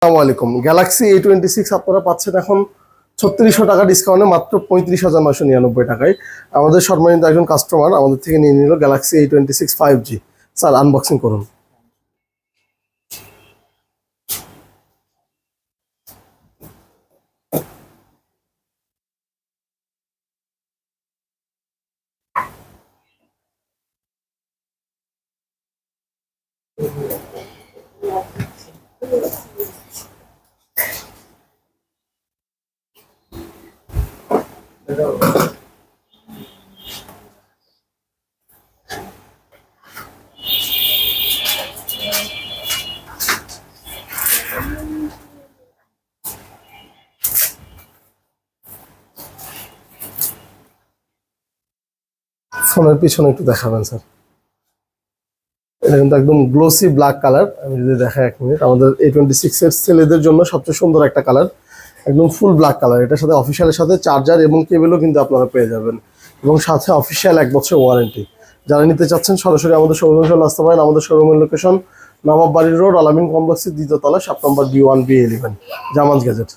আসসালামু আলাইকুম। Galaxy A26 আপনারা পাচ্ছেন এখন 3600 টাকা ডিসকাউন্টে মাত্র 35,999 টাকায়। আমাদের সম্মানিত একজন কাস্টমার আমাদের থেকে নিয়ে নিল Galaxy A26 5G। Sir unboxing করুন। ফোনের পিছনে একটু দেখাবেন স্যার। এটা কিন্তু একদম গ্লোসি ব্ল্যাক কালার। আমি যদি দেখাই 1 মিনিট, আমাদের A26 এর ছেলেদের জন্য সবচেয়ে সুন্দর একটা কালার, একদম ফুল ব্ল্যাক কালার। এটার সাথে অফিসিয়ালের সাথে চার্জার এবং কেবলও কিন্তু আপনারা পেয়ে যাবেন, এবং সাথে অফিসিয়াল 1 বছর ওয়ারেন্টি। যারা নিতে চাচ্ছেন সরাসরি আমাদের শোরুমে চলে আসতে পারেন। আমাদের শোরুমের লোকেশন নবাব বাড়ি রোড, আলামিন কমপ্লেক্সের 2য় তলা, 7 নম্বর B1 B11, জামাজ গ্যাজেট।